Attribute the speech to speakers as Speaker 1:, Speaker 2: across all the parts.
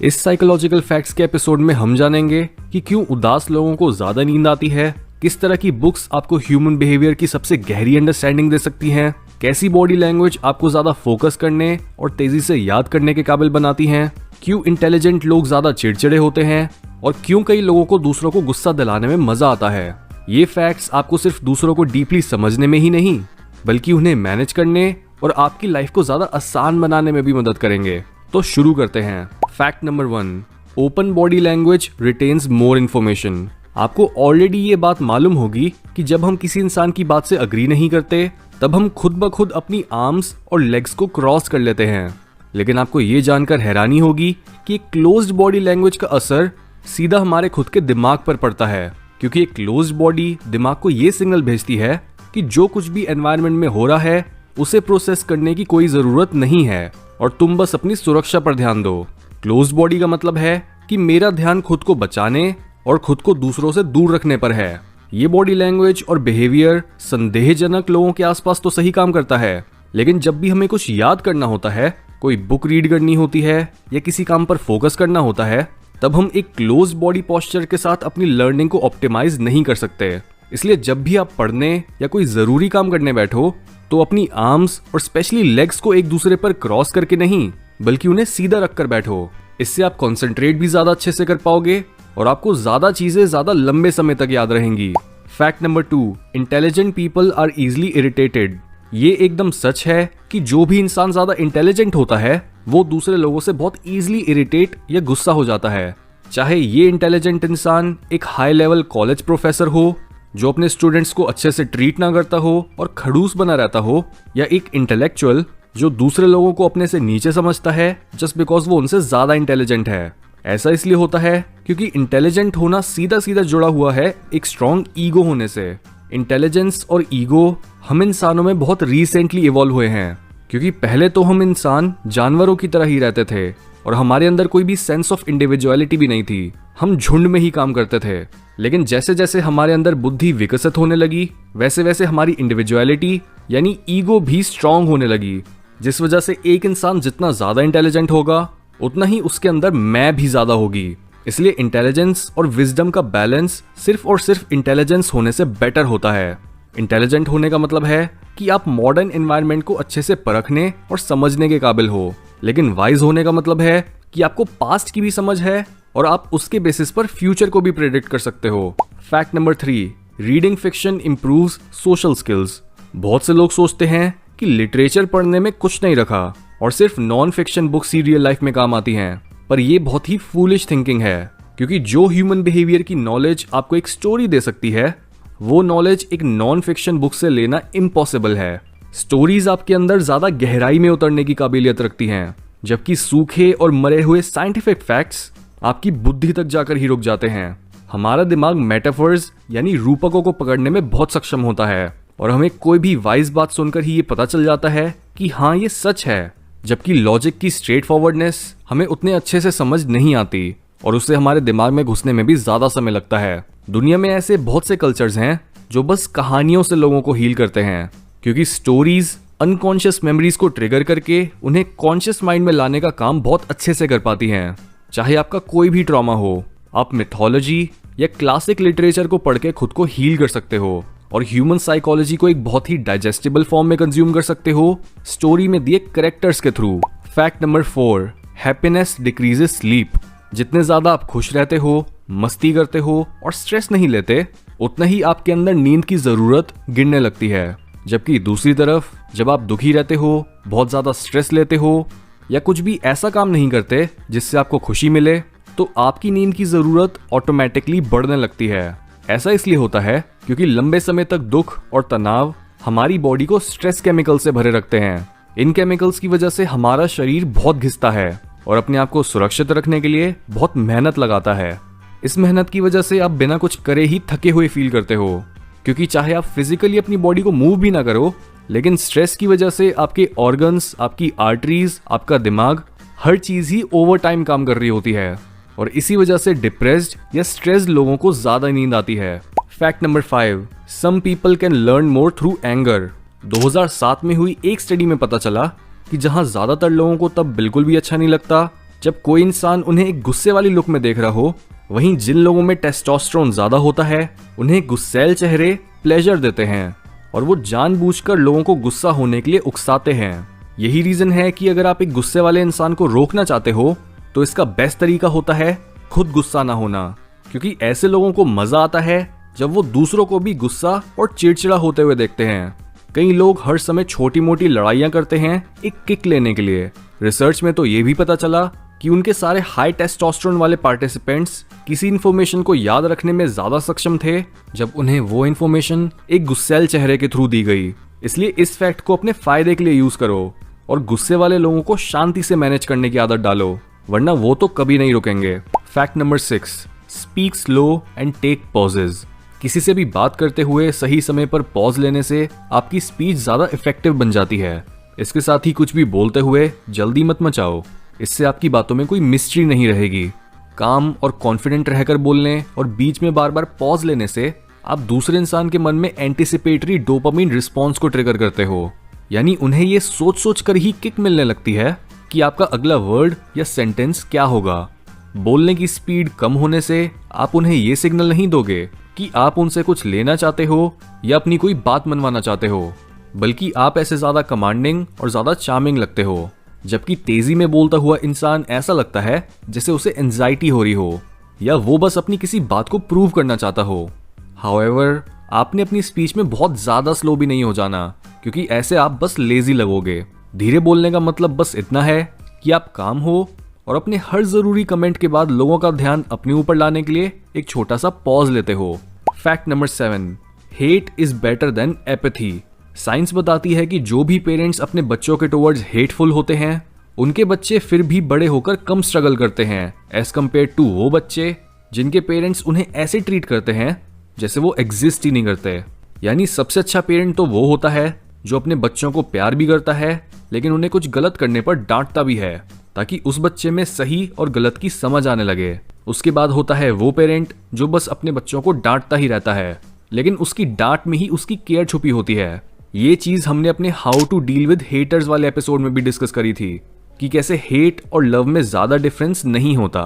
Speaker 1: इस psychological facts के episode में हम जानेंगे कि क्यों उदास लोगों को ज्यादा नींद आती है, किस तरह की बुक्स आपको ह्यूमन बिहेवियर की सबसे गहरी अंडरस्टैंडिंग दे सकती हैं, कैसी बॉडी लैंग्वेज आपको ज्यादा फोकस करने और तेजी से याद करने के काबिल बनाती हैं, क्यों इंटेलिजेंट लोग ज्यादा चिड़चिड़े होते हैं और क्यों कई लोगों को दूसरों को गुस्सा दिलाने में मजा आता है। ये फैक्ट्स आपको सिर्फ दूसरों को डीपली समझने में ही नहीं बल्कि उन्हें मैनेज करने और आपकी लाइफ को ज्यादा आसान बनाने में भी मदद करेंगे। तो शुरू करते हैं। Fact number 1, open body language retains more information. आपको ऑलरेडी ये बात मालूम होगी कि जब हम किसी इंसान की बात से अग्री नहीं करते तब हम खुद ब खुद अपनी आर्म्स और लेग्स को क्रॉस कर लेते हैं। लेकिन आपको ये जानकर हैरानी होगी कि क्लोज्ड बॉडी लैंग्वेज का असर सीधा हमारे खुद के दिमाग पर पड़ता है, क्योंकि एक क्लोज्ड बॉडी दिमाग को ये सिग्नल भेजती है कि जो कुछ भी एनवायरनमेंट में हो रहा है उसे प्रोसेस करने की कोई जरूरत नहीं है और तुम बस अपनी सुरक्षा पर ध्यान दो। क्लोज्ड बॉडी का मतलब है कि मेरा ध्यान खुद को बचाने और खुद को दूसरों से दूर रखने पर है। ये बॉडी लैंग्वेज और बिहेवियर संदेहजनक लोगों के आसपास तो सही काम करता है, लेकिन जब भी हमें कुछ याद करना होता है, कोई बुक रीड करनी होती है या किसी काम पर फोकस करना होता है, तब हम एक क्लोज बॉडी पोस्चर के साथ अपनी लर्निंग को ऑप्टिमाइज नहीं कर सकते। इसलिए जब भी आप पढ़ने या कोई जरूरी काम करने बैठो तो अपनी आर्म्स और स्पेशली लेग्स को एक दूसरे पर क्रॉस करके नहीं बल्कि उन्हें सीधा रखकर बैठो। इससे आप कंसंट्रेट भी ज्यादा अच्छे से कर पाओगे और आपको ज्यादा चीजें ज्यादा लंबे समय तक याद रहेंगी। Fact number 2, intelligent people are easily irritated. ये एकदम सच है कि जो भी इंसान ज्यादा इंटेलिजेंट होता है वो दूसरे लोगों से बहुत इजीली इरिटेट या गुस्सा हो जाता है। चाहे ये इंटेलिजेंट इंसान एक हाई लेवल कॉलेज प्रोफेसर हो जो अपने स्टूडेंट्स को अच्छे से ट्रीट ना करता हो और खड़ूस बना रहता हो, या एक इंटेलेक्चुअल जो दूसरे लोगों को अपने से नीचे समझता है जस्ट बिकॉज वो उनसे ज्यादा इंटेलिजेंट है। ऐसा इसलिए होता है क्योंकि इंटेलिजेंट होना सीधा सीधा जुड़ा हुआ है एक स्ट्रॉन्ग ईगो होने से। इंटेलिजेंस और ईगो हम इंसानों में बहुत रिसेंटली इवॉल्व हुए हैं, क्योंकि पहले तो हम इंसान जानवरों की तरह ही रहते थे और हमारे अंदर कोई भी सेंस ऑफ इंडिविजुअलिटी भी नहीं थी। हम झुंड में ही काम करते थे। लेकिन जैसे जैसे हमारे अंदर बुद्धि विकसित होने लगी वैसे वैसे हमारी इंडिविजुअलिटी यानी ईगो भी स्ट्रांग होने लगी, जिस वजह से एक इंसान जितना ज्यादा इंटेलिजेंट होगा उतना ही उसके अंदर मैं भी ज्यादा होगी। इसलिए इंटेलिजेंस और विजडम का बैलेंस सिर्फ और सिर्फ इंटेलिजेंस होने से बेटर होता है। इंटेलिजेंट होने का मतलब है कि आप मॉडर्न एनवायरनमेंट को अच्छे से परखने और समझने के काबिल हो, लेकिन वाइज होने का मतलब है कि आपको पास्ट की भी समझ है और आप उसके बेसिस पर फ्यूचर को भी प्रेडिक्ट कर सकते हो। Fact number 3, reading fiction improves social skills. बहुत से लोग सोचते हैं कि लिटरेचर पढ़ने में कुछ नहीं रखा और सिर्फ नॉन फिक्शन बुक्स ही रियल लाइफ में काम आती हैं, पर यह बहुत ही फूलिश थिंकिंग है, क्योंकि जो ह्यूमन बिहेवियर की नॉलेज आपको एक स्टोरी दे सकती है वो नॉलेज एक नॉन फिक्शन बुक से लेना इम्पॉसिबल है। स्टोरीज आपके अंदर ज्यादा गहराई में उतरने की काबिलियत रखती हैं, जबकि सूखे और मरे हुए साइंटिफिक फैक्ट्स आपकी बुद्धि तक जाकर ही रुक जाते हैं। हमारा दिमाग मेटाफर्स यानी रूपकों को पकड़ने में बहुत सक्षम होता है और हमें कोई भी वाइज बात सुनकर ही ये पता चल जाता है कि हाँ ये सच है, जबकि लॉजिक की स्ट्रेट फॉरवर्डनेस हमें उतने अच्छे से समझ नहीं आती और उससे हमारे दिमाग में घुसने में भी ज्यादा समय लगता है। दुनिया में ऐसे बहुत से कल्चर्स हैं जो बस कहानियों से लोगों को हील करते हैं, क्योंकि स्टोरीज अनकॉन्शियस मेमोरीज को ट्रिगर करके उन्हें कॉन्शियस माइंड में लाने का काम बहुत अच्छे से कर पाती हैं। चाहे आपका कोई भी ट्रॉमा हो, आप मिथोलॉजी या क्लासिक लिटरेचर को पढ़ के खुद को हील कर सकते हो और ह्यूमन साइकोलॉजी को एक बहुत ही डाइजेस्टिबल फॉर्म में कंज्यूम कर सकते हो स्टोरी में दिए कैरेक्टर्स के through. Fact number 4, happiness decreases sleep. जितने ज्यादा आप खुश रहते हो, मस्ती करते हो और स्ट्रेस नहीं लेते, उतना ही आपके अंदर नींद की जरूरत गिरने लगती है। जबकि दूसरी तरफ जब आप दुखी रहते हो, बहुत ज्यादा स्ट्रेस लेते हो या कुछ भी ऐसा काम नहीं करते जिससे आपको खुशी मिले, तो आपकी नींद की जरूरत ऑटोमेटिकली बढ़ने लगती है। ऐसा इसलिए होता है क्योंकि लंबे समय तक दुख और तनाव हमारी बॉडी को स्ट्रेस केमिकल से भरे रखते हैं। इन केमिकल्स की वजह से हमारा शरीर बहुत घिसता है और अपने आप को सुरक्षित रखने के लिए बहुत मेहनत लगाता है। इस मेहनत की वजह से आप बिना कुछ करे ही थके हुए फील करते हो, क्योंकि चाहे आप फिजिकली अपनी बॉडी को मूव भी ना करो, लेकिन स्ट्रेस की वजह से आपके ऑर्गन्स, आपकी आर्टरीज, आपका दिमाग, हर चीज ही ओवर टाइम काम कर रही होती है और इसी वजह से डिप्रेस्ड या स्ट्रेस्ड लोगों को ज्यादा नींद आती है। Fact number 5, some people can learn more through anger. 2007 में हुई एक स्टडी में पता चला कि जहां ज्यादातर लोगों को तब बिल्कुल भी अच्छा नहीं लगता जब कोई इंसान उन्हें एक गुस्से वाली लुक में देख रहा हो, वहीं जिन लोगों में टेस्टोस्टेरोन ज्यादा होता है उन्हें गुस्सैल चेहरे प्लेजर देते हैं और वो जानबूझकर लोगों को गुस्सा होने के लिए उकसाते हैं। यही रीजन है कि अगर आप एक गुस्से वाले इंसान को रोकना चाहते हो तो इसका बेस्ट तरीका होता है खुद गुस्सा ना होना, क्योंकि ऐसे लोगों को मजा आता है जब वो दूसरों को भी गुस्सा और चिड़चिड़ा होते हुए देखते हैं। कई लोग हर समय छोटी मोटी लड़ाइयां करते हैं एक किक लेने के लिए। रिसर्च में तो ये भी पता चला कि उनके सारे हाई टेस्टोस्टेरोन वाले पार्टिसिपेंट्स किसी इन्फॉर्मेशन को याद रखने में ज्यादा सक्षम थे जब उन्हें वो इन्फॉर्मेशन एक गुस्सैल चेहरे के थ्रू दी गई। इसलिए इस फैक्ट को अपने फायदे के लिए यूज करो और गुस्से वाले लोगों को शांति से मैनेज करने की आदत डालो, वरना वो तो कभी नहीं रुकेंगे। Fact number 6, speak slow and take pauses. किसी से भी बात करते हुए सही समय पर पॉज लेने से आपकी स्पीच ज्यादा इफेक्टिव बन जाती है। इसके साथ ही कुछ भी बोलते हुए जल्दी मत मचाओ, इससे आपकी बातों में कोई मिस्ट्री नहीं रहेगी। काम और कॉन्फिडेंट रहकर बोलने और बीच में बार बार पॉज लेने से आप दूसरे इंसान के मन में एंटिसिपेटरी डोपामिन रिस्पॉन्स को ट्रिगर करते हो, यानी उन्हें ये सोच सोच कर ही किक मिलने लगती है कि आपका अगला वर्ड या सेंटेंस क्या होगा। बोलने की स्पीड कम होने से आप उन्हें ये सिग्नल नहीं दोगे कि आप उनसे कुछ लेना चाहते हो या अपनी कोई बात मनवाना चाहते हो, बल्कि आप ऐसे ज्यादा कमांडिंग और ज्यादा चार्मिंग लगते हो। जबकि तेजी में बोलता हुआ इंसान ऐसा लगता है जैसे उसे एंजाइटी हो रही हो या वो बस अपनी किसी बात को प्रूव करना चाहता हो। हाउएवर, आपने अपनी स्पीच में बहुत ज्यादा स्लो भी नहीं हो जाना, क्योंकि ऐसे आप बस लेजी लगोगे। धीरे बोलने का मतलब बस इतना है कि आप काम हो और अपने हर जरूरी कमेंट के बाद लोगों का ध्यान अपने ऊपर लाने के लिए एक छोटा सा पॉज लेते हो। Fact number 7, hate is better than apathy. Science बताती है कि जो भी पेरेंट्स अपने बच्चों के टुवर्ड्स हेटफुल होते हैं उनके बच्चे फिर भी बड़े होकर कम स्ट्रगल करते हैं एज कम्पेयर टू वो बच्चे जिनके पेरेंट्स उन्हें ऐसे ट्रीट करते हैं जैसे वो एग्जिस्ट ही नहीं करते। यानी सबसे अच्छा पेरेंट तो वो होता है जो अपने बच्चों को प्यार भी करता है लेकिन उन्हें कुछ गलत करने पर डांटता भी है, ताकि उस बच्चे में सही और गलत की समझ आने लगे। उसके बाद होता है वो पेरेंट जो बस अपने बच्चों को डांटता ही रहता है, लेकिन उसकी डांट में ही उसकी केयर छुपी होती है। ये चीज हमने अपने how to deal with haters वाले एपिसोड में भी डिस्कस करी थी कि कैसे हेट और लव में ज्यादा डिफरेंस नहीं होता।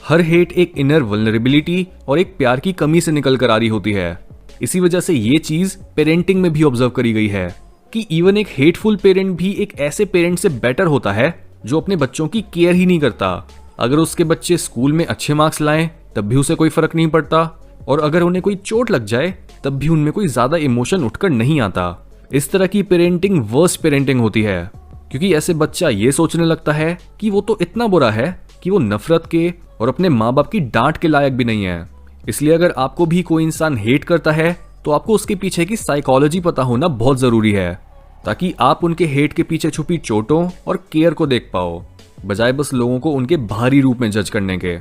Speaker 1: हर हेट एक इनर वल्नरेबिलिटी और एक प्यार की कमी से निकल कर आ रही होती है। इसी वजह से ये चीज पेरेंटिंग में भी ऑब्जर्व करी गई है कि इवन एक हेटफुल पेरेंट भी एक ऐसे पेरेंट से बेटर होता है जो अपने बच्चों की केयर ही नहीं करता। अगर उसके बच्चे स्कूल में अच्छे मार्क्स लाएं तब भी उसे कोई फर्क नहीं पड़ता, और अगर उन्हें कोई चोट लग जाए तब भी उनमें कोई ज्यादा इमोशन उठकर नहीं आता। इस तरह की पेरेंटिंग वर्स्ट पेरेंटिंग होती है, क्योंकि ऐसे बच्चा ये सोचने लगता है कि वो तो इतना बुरा है कि वो नफरत के और अपने माँ बाप की डांट के लायक भी नहीं है। इसलिए अगर आपको भी कोई इंसान हेट करता है तो आपको उसके पीछे की साइकोलॉजी पता होना बहुत जरूरी है, ताकि आप उनके हेट के पीछे छुपी चोटों और केयर को देख पाओ, बजाय बस लोगों को उनके बाहरी रूप में जज करने के।